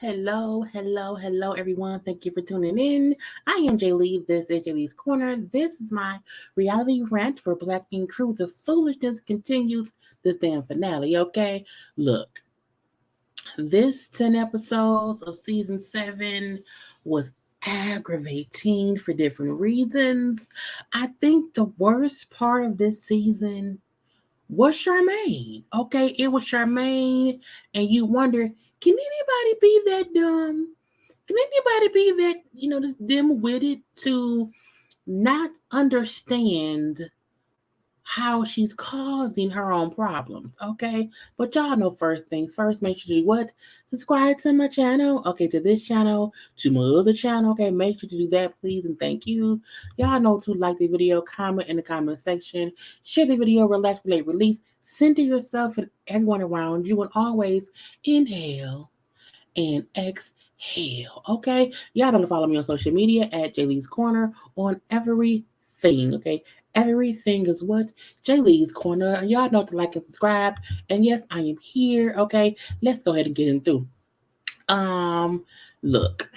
Hello, everyone. Thank you for tuning in. I am Jaylee. This is Jaylee's Corner. This is my reality rant for Black King Crew. The foolishness continues this damn finale, okay? Look, this 10 episodes of season 7 was aggravating for different reasons. I think the worst part of this season was Charmaine. Okay, it was Charmaine, and you wonder, can anybody be that dumb? Can anybody be that, just dim-witted to not understand how she's causing her own problems? Okay, but y'all know first things first. Make sure to do what? Subscribe to my channel. Okay, to this channel, to my other channel. Okay, make sure to do that, please, and thank you. Y'all know to like the video, comment in the comment section, share the video, relax, relate, release, center yourself and everyone around you, and always inhale and exhale. Okay, y'all know to follow me on social media at JayLeesCorner on everything. Okay, everything is what? JayLeesCorner. Y'all know to like and subscribe. And yes, I am here. Okay, let's go ahead and get in through. Um, Look.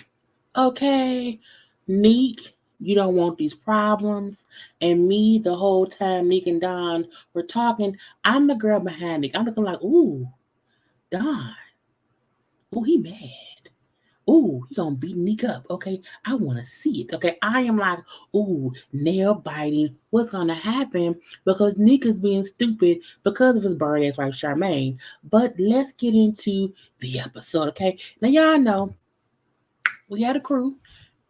Okay, Neek, you don't want these problems. And me, the whole time Neek and Don were talking, I'm the girl behind Neek. I'm looking like, ooh, Don. Ooh, he mad. Ooh, he gonna beat Nick up. Okay, I want to see it. Okay, I am like, ooh, nail biting. What's gonna happen? Because Nick is being stupid because of his bird ass wife Charmaine. But let's get into the episode. Okay, now y'all know we had a crew.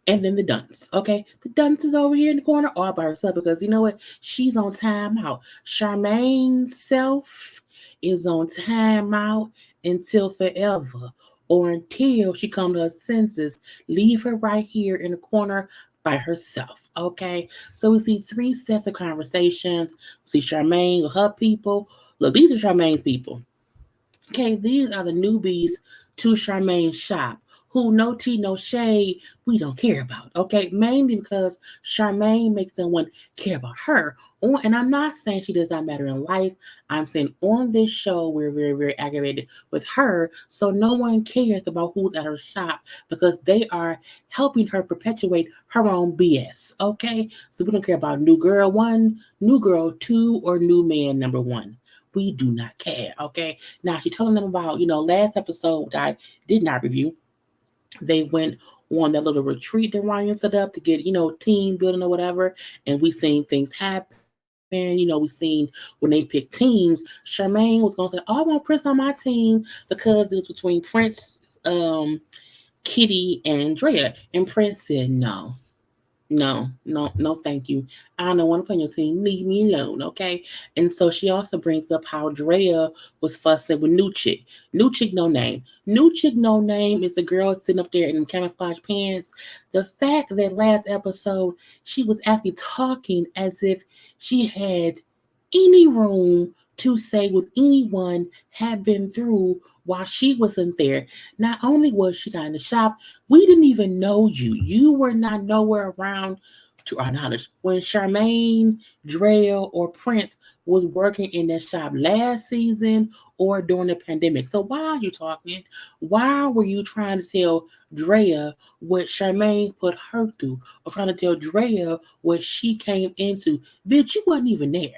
And then the dunce, okay? The dunce is over here in the corner all by herself because you know what? She's on timeout. Charmaine's self is on timeout until forever or until she comes to her senses. Leave her right here in the corner by herself, okay? So we see 3 sets of conversations. We see Charmaine with her people. Look, these are Charmaine's people. Okay, these are the newbies to Charmaine's shop who no tea, no shade, we don't care about. Okay, mainly because Charmaine makes no one care about her. And I'm not saying she does not matter in life. I'm saying on this show, we're very, very aggravated with her. So no one cares about who's at her shop because they are helping her perpetuate her own BS. Okay, so we don't care about new girl 1, new girl 2, or new man number 1. We do not care. Okay, now she's telling them about, last episode, which I did not review. They went on that little retreat that Ryan set up to get, team building or whatever. And we seen things happen. We seen when they picked teams, Charmaine was gonna say, oh, I want Prince on my team because it was between Prince, Kitty, and Drea. And Prince said no. No, thank you. I don't want to play on your team. Leave me alone, okay? And so she also brings up how Drea was fussing with New Chick. New Chick, no name. New Chick, no name is the girl sitting up there in camouflage pants. The fact that last episode she was actually talking as if she had any room to say what anyone had been through while she wasn't there. Not only was she not in the shop, we didn't even know you. You were not nowhere around, to our knowledge, when Charmaine, Drea, or Prince was working in that shop last season or during the pandemic. So why are you talking? Why were you trying to tell Drea what Charmaine put her through, or trying to tell Drea what she came into? Bitch, you wasn't even there.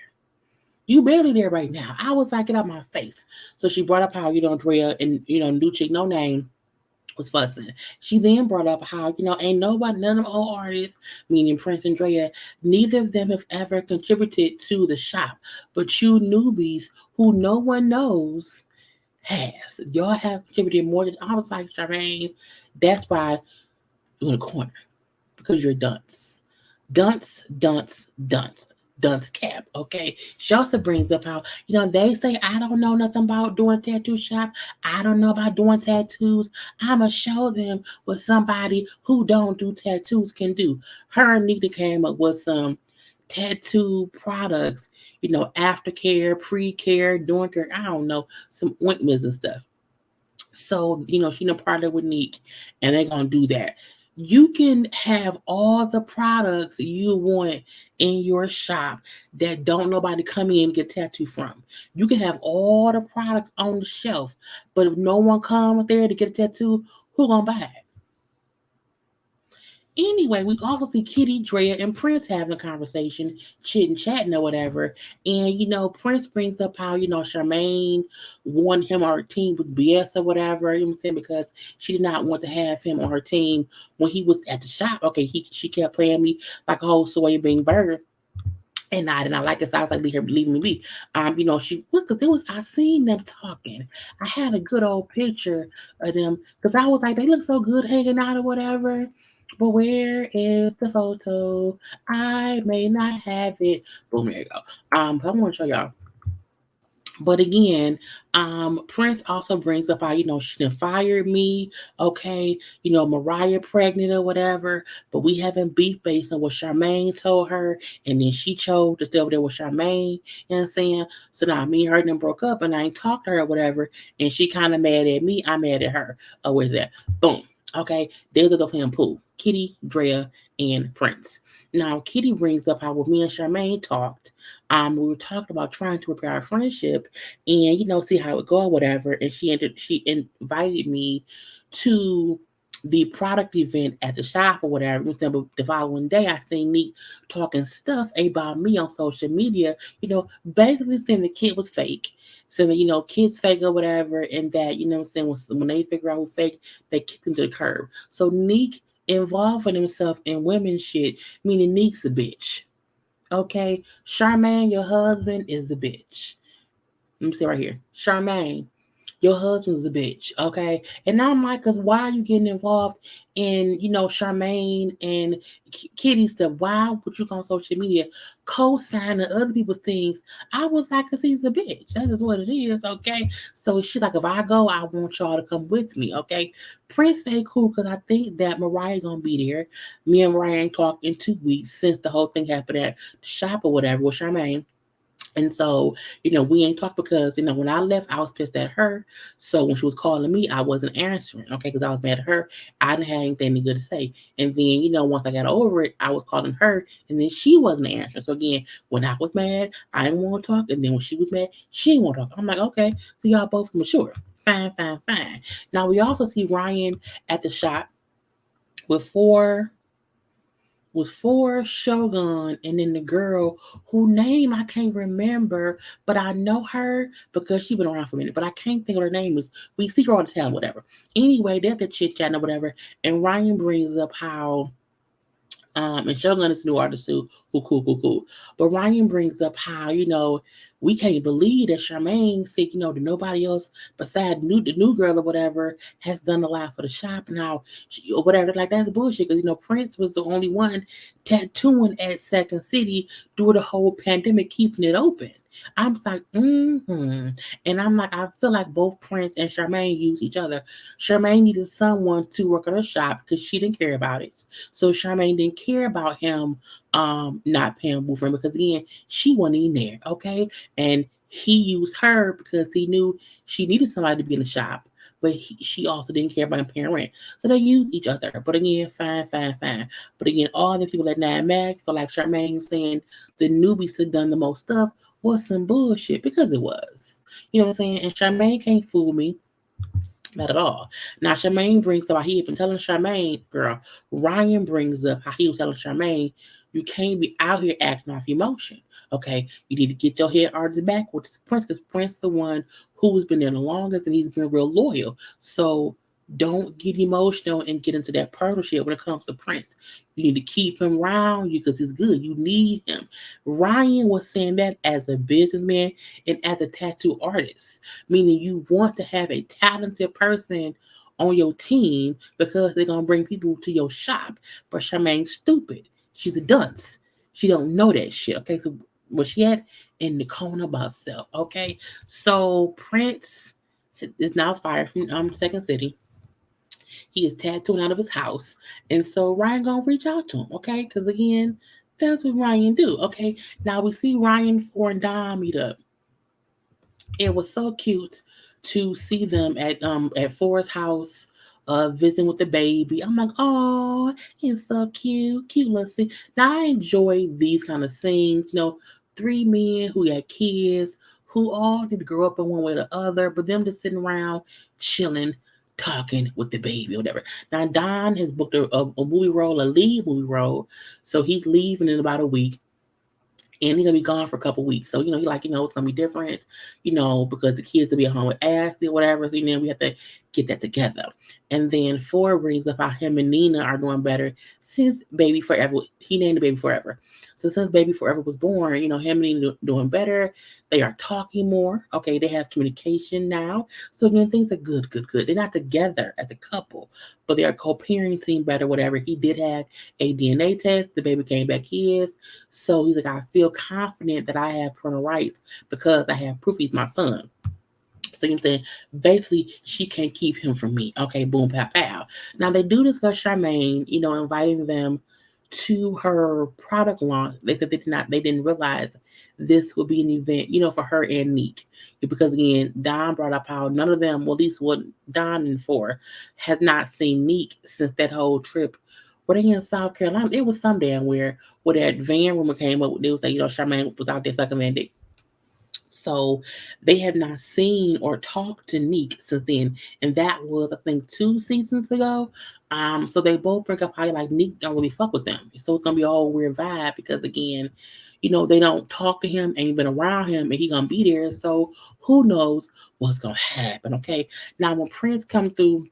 You barely there right now. I was like, get out my face. So she brought up how, Drea and, New Chick, no name, was fussing. She then brought up how, ain't nobody, none of them old artists, meaning Prince and Drea, neither of them have ever contributed to the shop. But you newbies who no one knows has. Y'all have contributed more than I was like, Charmaine, that's why you're in the corner. Because you're dunce. Dunce cap, okay? She also brings up how, they say I don't know nothing about doing tattoo shop. I don't know about doing tattoos. I'ma show them what somebody who don't do tattoos can do. Her and Nita came up with some tattoo products, aftercare, pre-care, during care, I don't know, some ointments and stuff. So, she done partnered with Neek and they're gonna do that. You can have all the products you want in your shop that don't nobody come in and get tattoo from. You can have all the products on the shelf, but if no one comes there to get a tattoo, Who gonna buy it? Anyway, we also see Kitty, Drea, and Prince having a conversation, chitting, chatting, or whatever. And Prince brings up how Charmaine wanted him on her team was BS or whatever. You know what I'm saying? Because she did not want to have him on her team when he was at the shop. Okay, she kept playing me like a whole soybean burger. And I did not like it. So I was like, leave me be. She because there was I seen them talking. I had a good old picture of them because I was like, they look so good hanging out or whatever. But where is the photo? I may not have it. Boom, there you go. I want to show y'all. But again, Prince also brings up how, she done fired me, okay, Mariah pregnant or whatever, but we haven't beef based on what Charmaine told her, and then she chose to stay over there with Charmaine, you know what I'm saying? So now me and her then broke up, and I ain't talked to her or whatever, and she kind of mad at me, I'm mad at her. Oh, where's that? Boom. Okay, there's the playing pool. Kitty, Drea, and Prince. Now, Kitty brings up how when me and Charmaine talked, we were talking about trying to repair our friendship and see how it go or whatever. And she invited me to the product event at the shop or whatever. But the following day, I seen Neek talking stuff about me on social media. Basically saying the kid was fake. Saying that kids fake or whatever, and that what I'm saying when they figure out who fake, they kick them to the curb. So Neek involving himself in women's shit, meaning Neek's a bitch. Okay, Charmaine, your husband is a bitch. Let me see right here. Charmaine, your husband's a bitch, okay? And now I'm like, cause why are you getting involved in, Charmaine and Kitty stuff? Why would you go on social media co-signing other people's things? I was like, cause he's a bitch. That is what it is, okay? So she's like, if I go, I want y'all to come with me, okay? Prince say cool, cause I think that Mariah gonna be there. Me and Mariah ain't talked in 2 weeks since the whole thing happened at the shop or whatever with Charmaine. And so, we ain't talked because, when I left, I was pissed at her. So when she was calling me, I wasn't answering, okay, because I was mad at her. I didn't have anything good to say. And then, once I got over it, I was calling her, and then she wasn't answering. So again, when I was mad, I didn't want to talk. And then when she was mad, she didn't want to talk. I'm like, okay, so y'all both mature. Fine, fine, fine. Now, we also see Ryan at the shop with four Shogun, and then the girl who name I can't remember, but I know her because she been around for a minute, but I can't think of her name is. We see her all the time, whatever. Anyway, they're the chit chatting or whatever, and Ryan brings up how and Shogun is a new artist too, who cool. But Ryan brings up how, we can't believe that Charmaine said, that nobody else besides the new girl or whatever has done a lot for the shop now or whatever. Like that's bullshit because Prince was the only one tattooing at Second City through the whole pandemic, keeping it open. I'm like, and I'm like, I feel like both Prince and Charmaine use each other. Charmaine needed someone to work at her shop because she didn't care about it. So Charmaine didn't care about him not paying boyfriend because again, she wasn't in there, okay? And he used her because he knew she needed somebody to be in the shop. But she also didn't care about him paying rent. So they used each other. But again, fine. But again, all the people at Nine Mag feel like Charmaine saying the newbies had done the most stuff was some bullshit because it was. You know what I'm saying? And Charmaine can't fool me. Not at all. Now Charmaine brings up how he had been telling Charmaine, girl, Ryan brings up how he was telling Charmaine, you can't be out here acting off emotion. Okay. You need to get your head arched back with Prince because Prince the one who's been there the longest and he's been real loyal. So don't get emotional and get into that partnership when it comes to Prince. You need to keep him around you because he's good. You need him. Ryan was saying that as a businessman and as a tattoo artist, meaning you want to have a talented person on your team because they're gonna bring people to your shop. But Charmaine's stupid. She's a dunce. She don't know that shit. Okay, so where she at? In the corner by herself. Okay, so Prince is now fired from Second City. He is tattooing out of his house. And so Ryan gonna reach out to him, okay? Because again, that's what Ryan do. Okay. Now we see Ryan and Dom meet up. It was so cute to see them at Forrest's house, visiting with the baby. I'm like, oh, it's so cute, let's see. Now I enjoy these kind of scenes, three men who had kids who all need to grow up in one way or the other, but them just sitting around chilling, talking with the baby or whatever. Now Don has booked a movie role, a lead movie role, so he's leaving in about a week, and he's gonna be gone for a couple weeks. So he like it's gonna be different, because the kids will be at home with Ashley or whatever. So we have to get that together. And then Ford brings up how him and Nina are doing better since Baby Forever. He named the baby Forever. So since Baby Forever was born, him and Nina doing better. They are talking more. Okay, they have communication now. So again, things are good, good, good. They're not together as a couple, but they are co-parenting better. Whatever. He did have a DNA test. The baby came back his. So he's like, I feel confident that I have parental rights because I have proof he's my son. So I'm saying, basically, she can't keep him from me. Okay, boom, pow, pow. Now they do discuss Charmaine, inviting them to her product launch. They said they didn't realize this would be an event, for her and Neek. Because again, Don brought up how none of them, well, at least what Don and Four, has not seen Neek since that whole trip. Were they in South Carolina? It was some damn where that van rumor came up. They was like, Charmaine was out there sucking Van Dick. So they have not seen or talked to Neek since then. And that was, I think, 2 seasons ago. So they both bring up how like Neek don't really fuck with them. So it's gonna be a whole weird vibe because again, they don't talk to him, ain't been around him, and he gonna be there. So who knows what's gonna happen, okay? Now when Prince come through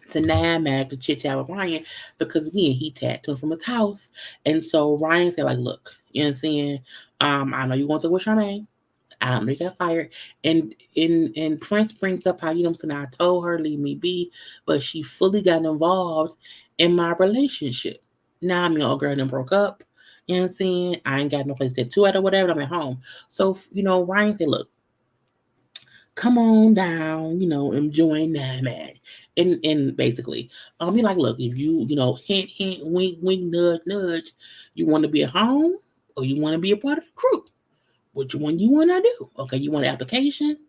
to Mag to chit chat with Ryan, because again, he tagged him from his house. And so Ryan said, like, look, you know what I'm saying? I know you want to with Charmaine. They got fired. And Prince brings up how, I'm saying, I told her leave me be, but she fully got involved in my relationship. Now I'm your old girl and broke up. You know what I'm saying? I ain't got no place to tattoo at or whatever. I'm at home. So, Ryan said, look, come on down, and join NAMAG. And basically, you're like, look, if hint, hint, wink, wink, nudge, nudge, you want to be at home or you want to be a part of the crew? Which one you want to do? Okay, you want an application?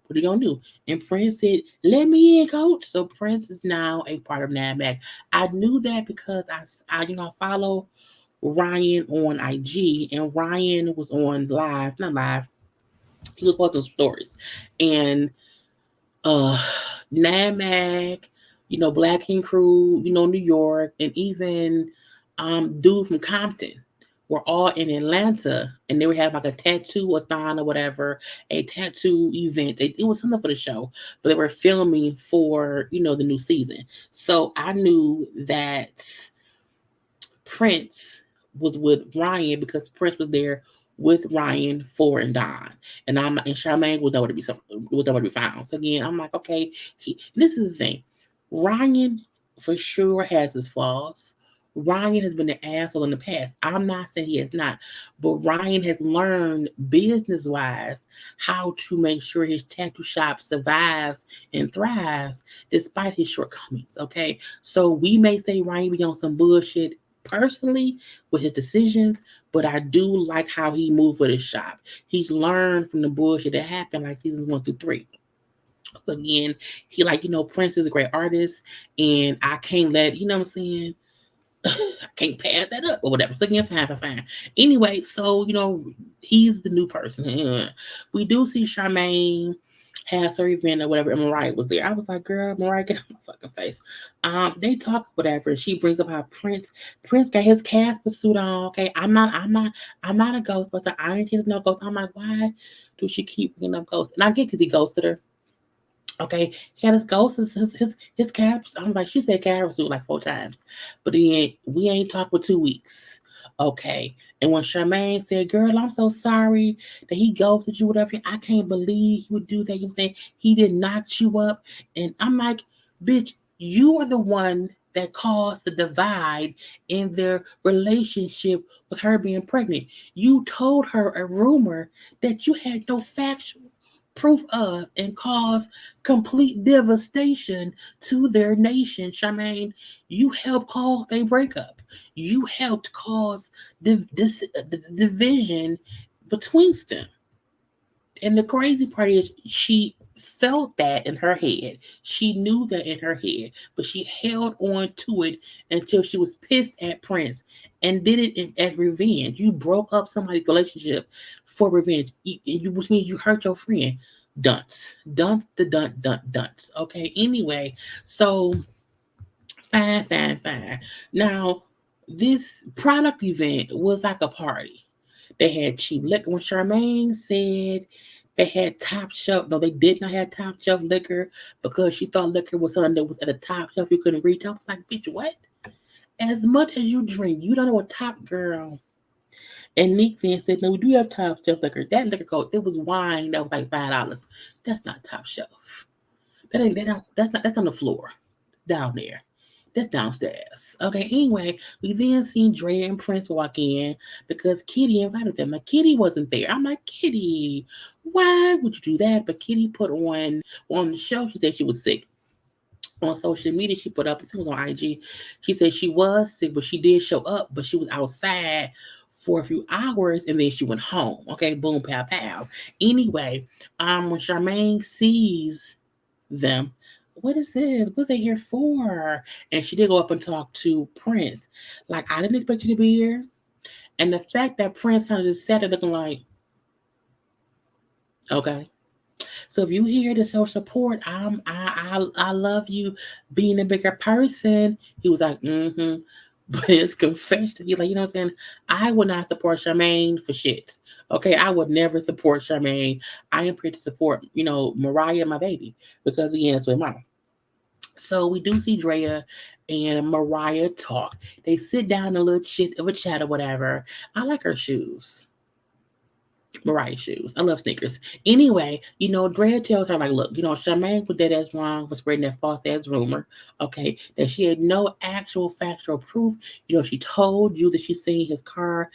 What you gonna do? And Prince said, "Let me in, coach." So Prince is now a part of NAMAC. I knew that because I follow Ryan on IG, and Ryan was on live, not live. He was posting stories, and uh, NAMAC, Black King Crew, New York, and even dude from Compton were all in Atlanta, and they were having like a tattoo-a-thon or whatever, a tattoo event. It was something for the show, but they were filming for the new season. So I knew that Prince was with Ryan because Prince was there with Ryan, Ford, and Don. And Charmaine was nowhere to be found. So again, I'm like, okay, this is the thing. Ryan for sure has his flaws. Ryan has been an asshole in the past. I'm not saying he has not, but Ryan has learned business wise how to make sure his tattoo shop survives and thrives despite his shortcomings. Okay, so we may say Ryan be on some bullshit personally with his decisions, but I do like how he moved with his shop. He's learned from the bullshit that happened like seasons 1 through 3. So again, he Prince is a great artist, and I can't let what I'm saying. I can't pass that up or whatever. So again, fine. Anyway, so he's the new person. We do see Charmaine has her event or whatever, and Mariah was there. I was like, girl, Mariah, get out my fucking face. They talk whatever, and she brings up how Prince got his Casper suit on. Okay, I'm not a Ghostbuster. I ain't just no ghost. I'm like, why do she keep bringing up ghosts? And I get because he ghosted her. Okay, he had his ghost, his caps. I'm like, she said Casper suit like 4 times, but then we ain't talked for 2 weeks. Okay, and when Charmaine said, "Girl, I'm so sorry that he ghosted you, whatever," I can't believe he would do that. You saying he did knock you up, and I'm like, bitch, you are the one that caused the divide in their relationship with her being pregnant. You told her a rumor that you had no factual proof of and caused complete devastation to their nation. Charmaine, you helped cause a breakup. You helped cause the division between them. And the crazy part is she felt that in her head. She knew that in her head, but she held on to it until she was pissed at Prince and did it as revenge. You broke up somebody's relationship for revenge, which means you hurt your friend. Dunce. Okay, anyway, so fine. Now, this product event was like a party. They had cheap liquor. When Charmaine said they had top shelf, no, they did not have top shelf liquor because she thought liquor was something that was at the top shelf you couldn't reach. I was like, bitch, what? As much as you drink, you don't know what top girl. And Nick Van said, no, we do have top shelf liquor. That liquor code, it was wine that was like $5. That's not top shelf. That's on the floor down there. That's downstairs. Okay, anyway, we then seen Dre and Prince walk in because Kitty invited them. Like, Kitty wasn't there. I'm like, Kitty, why would you do that? But Kitty put on the show, she said she was sick. On social media, she put up, I think it was on IG, she said she was sick, but she did show up, but she was outside for a few hours and then she went home. Okay, boom, pow, pow. Anyway, when Charmaine sees them, what is this? What are they here for? And she did go up and talk to Prince. Like, I didn't expect you to be here. And the fact that Prince kind of just sat there looking like, okay. So if you hear the social support, I love you being a bigger person. He was like, mm-hmm. But it's confession. He's like, you know what I'm saying? I would not support Charmaine for shit. Okay, I would never support Charmaine. I am here to support, Mariah, my baby, because again, it's with mama. So we do see Drea and Mariah talk. They sit down a little shit of a chat or whatever. I like her shoes. Mariah shoes. I love sneakers. Anyway, Drea tells her, like, look, Charmaine was dead ass wrong for spreading that false ass rumor, okay, that she had no actual factual proof. She told you that she seen his car,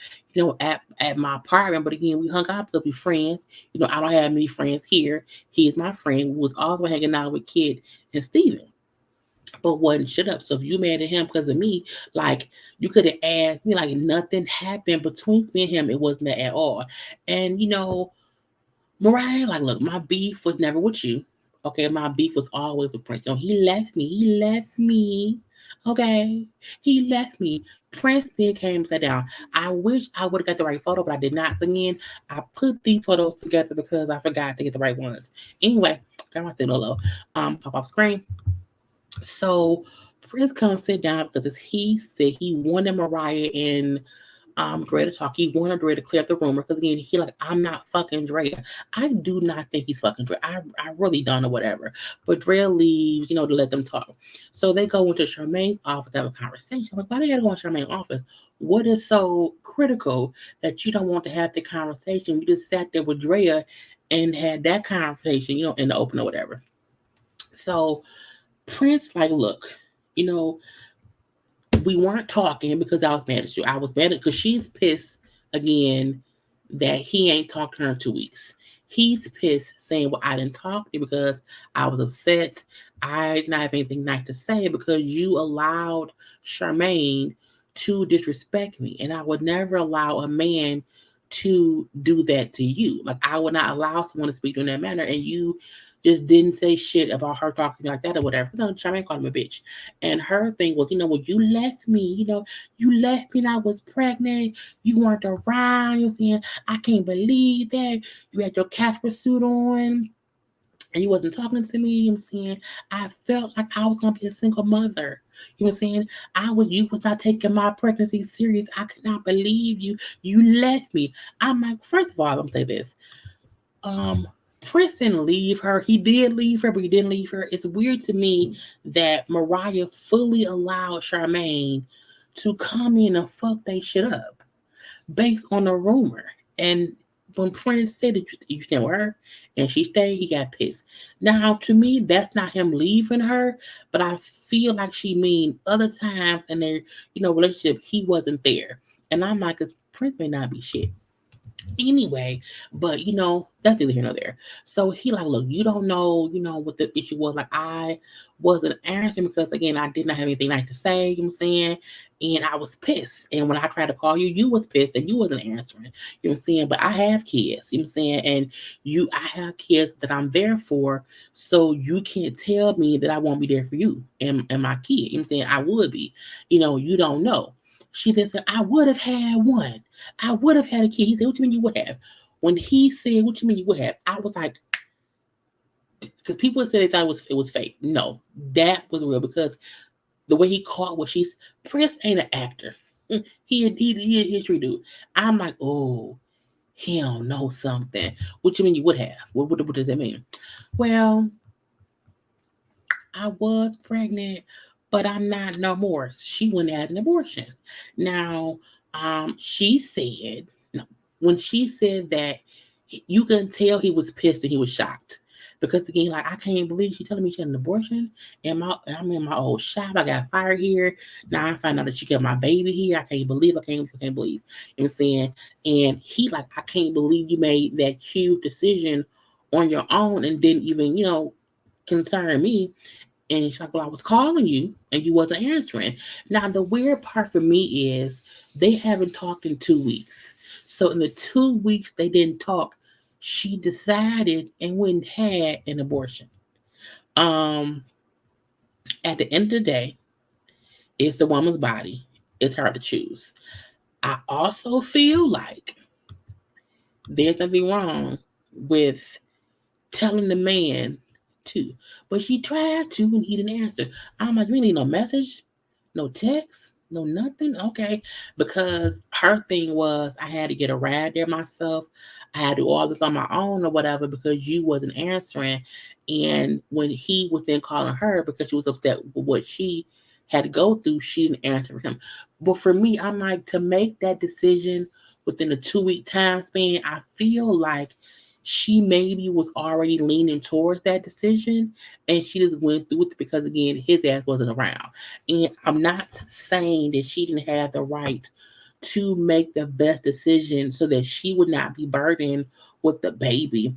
at my apartment, but again, we hung out because we friends. I don't have many friends here. He is my friend who was also hanging out with Kid and Steven, but wasn't shut up. So if you mad at him because of me, like, you could have asked me, like, nothing happened between me and him. It wasn't that at all. And Mariah, like, look, my beef was never with you. Okay, my beef was always with Prince. He left me. He left me. Okay, he left me. Prince then came and sat down. I wish I would have got the right photo, but I did not. So again, I put these photos together because I forgot to get the right ones. Anyway, got my signal low. Pop off screen. So Prince comes sit down because as he said, he wanted Mariah and Dre to talk. He wanted Dre to clear up the rumor because again, he like, I'm not fucking Dre. I do not think he's fucking Dre. I really don't know whatever. But Dre leaves, to let them talk. So they go into Charmaine's office to have a conversation. I'm like, why do you gotta go in Charmaine's office? What is so critical that you don't want to have the conversation? We just sat there with Drea and had that conversation, in the open or whatever. So Prince, like, look, you know, we weren't talking because I was mad at you. I was mad at because she's pissed again that he ain't talked to her in 2 weeks. He's pissed saying, well, I didn't talk to you because I was upset. I did not have anything nice to say because you allowed Charmaine to disrespect me. And I would never allow a man to do that to you. Like, I would not allow someone to speak to you in that manner. And you just didn't say shit about her talking to me like that or whatever. No, Charmaine called him a bitch. And her thing was, when you left me, you left me and I was pregnant. You weren't around. You're saying, I can't believe that. You had your Casper suit on and you wasn't talking to me. You know what I'm saying? I felt like I was going to be a single mother. You know what I'm saying? You was not taking my pregnancy serious. I could not believe you. You left me. I'm like, first of all, I'm going to say this. Prince didn't leave her. He did leave her, but he didn't leave her. It's weird to me that Mariah fully allowed Charmaine to come in and fuck they shit up based on a rumor. And when Prince said that you stand with her and she stayed, he got pissed. Now, to me, that's not him leaving her, but I feel like she mean other times in their, relationship, he wasn't there. And I'm like, because Prince may not be shit anyway, but that's neither here nor there. So he like, look, you don't know, what the issue was. Like, I wasn't answering because again, I did not have anything nice to say, you know what I'm saying? And I was pissed. And when I tried to call you, you was pissed and you wasn't answering. You know what I'm saying? But I have kids, you know what I'm saying? And I have kids that I'm there for. So you can't tell me that I won't be there for you and my kid. You know what I'm saying? I would be. You don't know. She then said, I would have had one. I would have had a kid. He said, what you mean you would have? When he said, what you mean you would have? I was like, because people said they thought it was fake. No, that was real because the way he caught what she's Prince ain't an actor. He a true dude. I'm like, oh, he don't know something. What you mean you would have? What does that mean? Well, I was pregnant, but I'm not no more. She wouldn't have had an abortion. Now, she said no, when she said that you can tell he was pissed and he was shocked. Because again, like I can't believe she telling me she had an abortion and I'm in my old shop. I got fired here. Now I find out that she got my baby here. I can't believe I can't believe. You know what I'm saying? And he like, I can't believe you made that huge decision on your own and didn't even, concern me. And she's like, well, I was calling you and you wasn't answering. Now, the weird part for me is they haven't talked in 2 weeks. So in the 2 weeks they didn't talk, she decided and went and had an abortion. Um, at the end of the day, it's the woman's body. It's her to choose. I also feel like there's nothing wrong with telling the man to. But she tried to and he didn't answer. I'm like, you need no message, no text, no nothing. Okay. Because her thing was I had to get a ride there myself. I had to do all this on my own or whatever because you wasn't answering. And when he was then calling her because she was upset with what she had to go through, she didn't answer him. But for me, I'm like, to make that decision within a 2 week time span, I feel like she maybe was already leaning towards that decision and she just went through it because again his ass wasn't around. And I'm not saying that she didn't have the right to make the best decision so that she would not be burdened with the baby,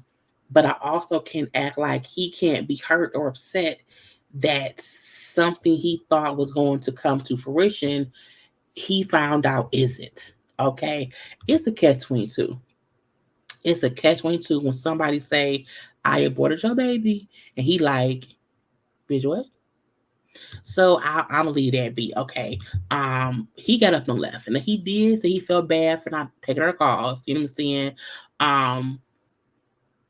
but I also can act like he can't be hurt or upset that something he thought was going to come to fruition he found out isn't. Okay, it's a catch 22. It's a catch 22 when somebody say, I aborted your baby, and he like, bitch, what? So I'm gonna leave that be, okay. He got up and left, and he did say he felt bad for not taking her calls. You know what I'm saying? Um,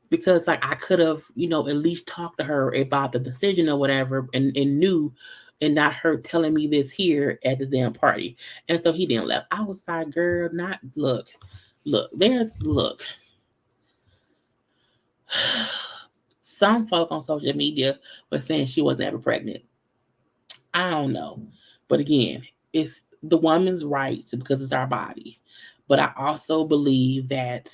because like I could have, at least talked to her about the decision or whatever, and knew, and not her telling me this here at the damn party. And so he didn't left. I was like, girl, not look. Some folk on social media were saying she wasn't ever pregnant. I don't know. But again, it's the woman's right because it's our body. But I also believe that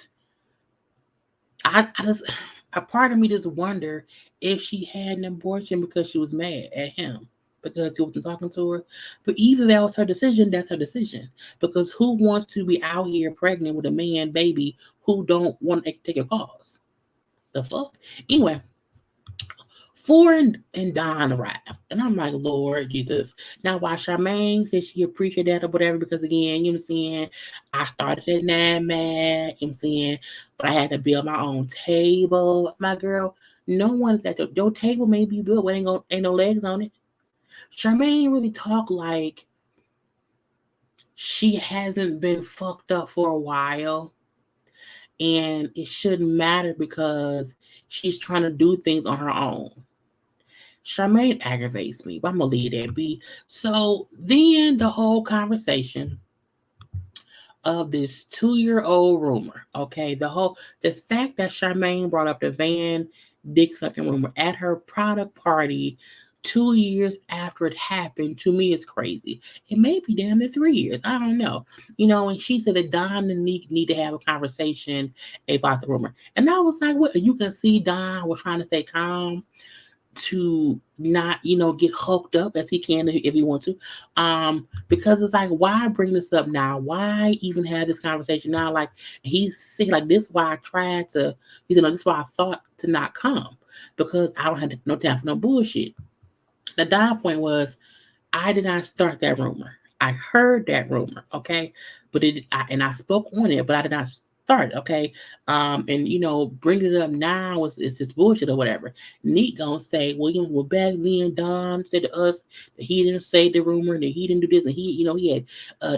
I just a part of me just wonder if she had an abortion because she was mad at him because he wasn't talking to her. But either that was her decision, that's her decision. Because who wants to be out here pregnant with a man baby who don't want to take your calls? The fuck? Anyway, Four and Don arrived. And I'm like, Lord Jesus. Now, why Charmaine said she appreciated that or whatever, because again, you know what I'm saying? I started at 9 mad, you know what I'm saying? But I had to build my own table. My girl, no one's at your table may be built, but ain't no legs on it. Charmaine really talk like she hasn't been fucked up for a while. And it shouldn't matter because she's trying to do things on her own. Charmaine aggravates me, but I'm gonna leave that be. So then the whole conversation of this 2-year-old rumor, okay, the fact that Charmaine brought up the Van dick sucking rumor at her product party 2 years after it happened to me is crazy. It may be damn near 3 years. I don't know. And she said that Don and Nick need to have a conversation about the rumor. And I was like, what? You can see Don was trying to stay calm to not, get hooked up as he can if he wants to. Because it's like, why bring this up now? Why even have this conversation now? Like he's saying, like, this is why I tried to, he said, no, this is why I thought to not come. Because I don't have no time for no bullshit. The down point was I did not start that rumor. I heard that rumor, okay? But I spoke on it, but I did not started, okay? And bringing it up now is just bullshit or whatever. Neat gonna say, well, back then Don said to us that he didn't say the rumor, that he didn't do this, and he had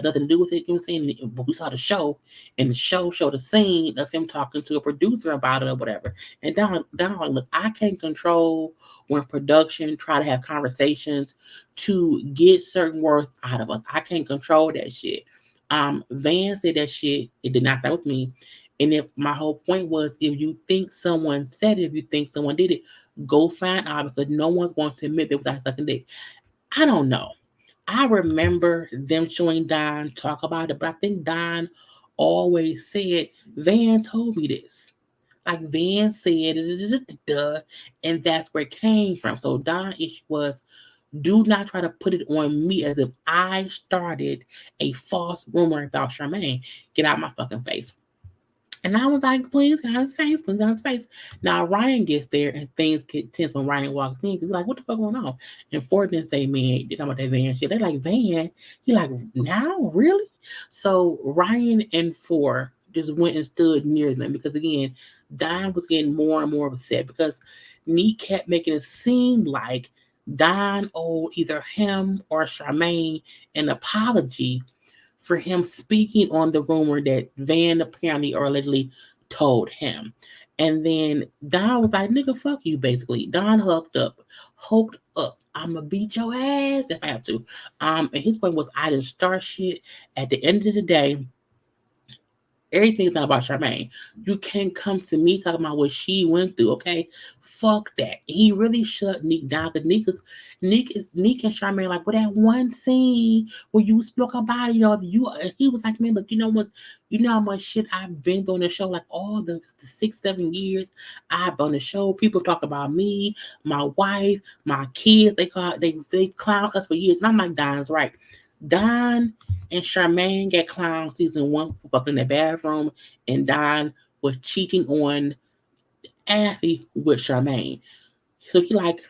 nothing to do with it. You know what I'm saying? But we saw the show, and the show showed a scene of him talking to a producer about it or whatever. And Don like, look, I can't control when production try to have conversations to get certain words out of us. I can't control that shit. Van said that shit. It did not start with me. And if my whole point was, if you think someone said it, if you think someone did it, go find out because no one's going to admit they was out sucking dick. I don't know. I remember them showing Don talk about it, but I think Don always said, Van told me this. Like Van said, and that's where it came from. So Don issue was, do not try to put it on me as if I started a false rumor about Charmaine. Get out my fucking face. And I was like, please, God's face, please, God's face. Now, Ryan gets there and things get tense when Ryan walks in because he's like, what the fuck going on? And Ford didn't say, man, they're talking about that Van shit. They're like, Van? He like, now? Really? So Ryan and Ford just went and stood near them because, again, Don was getting more and more upset because Neat kept making it seem like Don owed either him or Charmaine an apology for him speaking on the rumor that Van apparently or allegedly told him. And then Don was like, nigga, fuck you, basically. Don hulked up. I'ma beat your ass if I have to. And his point was, I didn't start shit. At the end of the day, everything's not about Charmaine. You can't come to me talking about what she went through, okay? Fuck that. He really shut Nick down because Nick and Charmaine like, well, that one scene where you spoke about he was like, man, look, you know how much shit I've been through on the show, like all the 6-7 years I've been on the show. People talk about me, my wife, my kids. They clown us for years, and I'm like, Don's right. Don and Charmaine got clowned season 1 for fucking in the bathroom, and Don was cheating on Athy with Charmaine. So he like,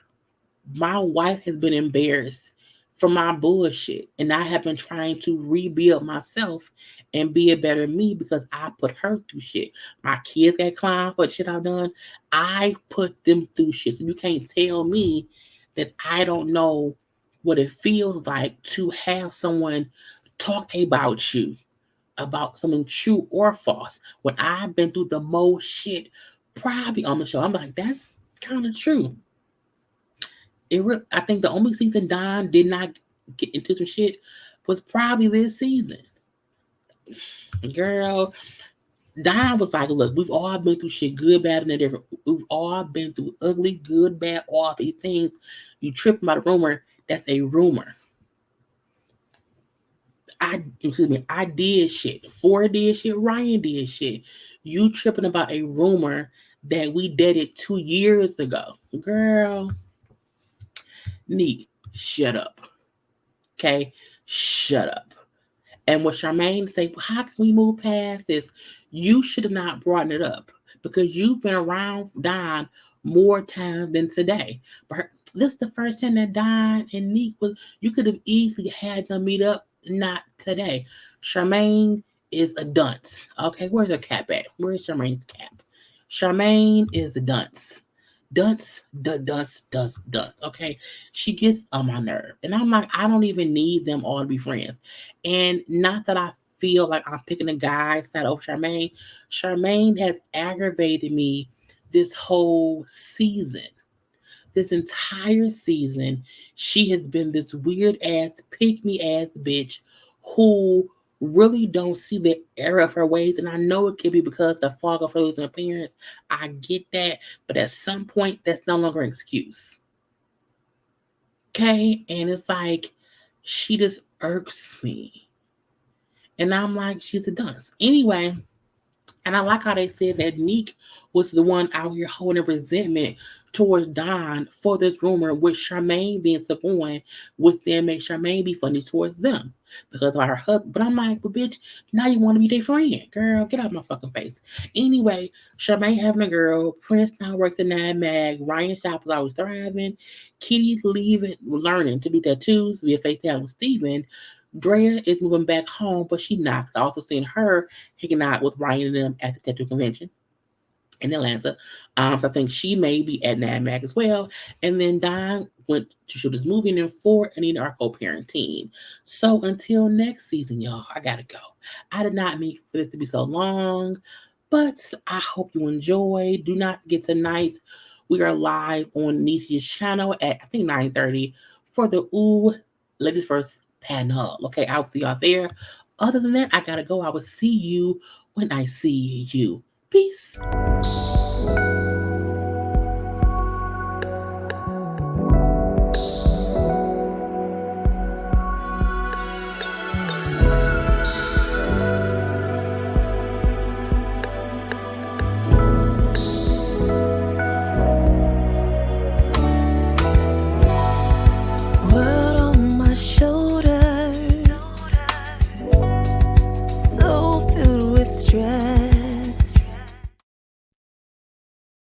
my wife has been embarrassed for my bullshit, and I have been trying to rebuild myself and be a better me because I put her through shit. My kids got clowned for the shit I've done. I put them through shit. So you can't tell me that I don't know what it feels like to have someone talk about you, about something true or false, when I've been through the most shit probably on the show. I'm like, that's kind of true. I think the only season Don did not get into some shit was probably this season. Girl, Don was like, look, we've all been through shit, good, bad, and indifferent. We've all been through ugly, good, bad, all these things. You trip about a rumor, that's a rumor. I did shit. Ford did shit. Ryan did shit. You tripping about a rumor that we dated 2 years ago. Girl, Neat, shut up. Okay? Shut up. And what Charmaine say, well, how can we move past this? You should have not brought it up because you've been around Don more times than today. But this is the first time that Don and Neat was, you could have easily had them meet up. Not today. Charmaine is a dunce. Okay, where's her cap at? Where's Charmaine's cap? Charmaine is a dunce. Dunce. Okay, she gets on my nerve, and I'm like, I don't even need them all to be friends. And not that I feel like I'm picking a guy side over Charmaine. Charmaine has aggravated me this whole season. This entire season, she has been this weird ass, pick me ass bitch who really don't see the error of her ways. And I know it could be because of the fog of her losing her parents. I get that. But at some point, that's no longer an excuse. Okay? And it's like, she just irks me. And I'm like, she's a dunce. Anyway, and I like how they said that Neek was the one out here holding resentment towards Don for this rumor, with Charmaine being on, which then make Charmaine be funny towards them because of her husband. But I'm like, well, bitch, now you want to be their friend. Girl, get out my fucking face. Anyway, Charmaine having a girl, Prince now works in that mag, Ryan Shop was always thriving, Kitty leaving, learning to do tattoos via FaceTime with Steven. Drea is moving back home, but she not. I also seen her hanging out with Ryan and them at the tattoo convention in Atlanta. So I think she may be at NAMAC as well. And then Don went to shoot his movie, and then 4 and Nina are co-parenting. So until next season, y'all, I gotta go. I did not mean for this to be so long, but I hope you enjoy. Do not forget tonight we are live on Nicia's channel at I think 9:30 for the Ooh Ladies First panel. Okay, I'll see y'all there. Other than that, I gotta go. I will see you when I see you. Peace.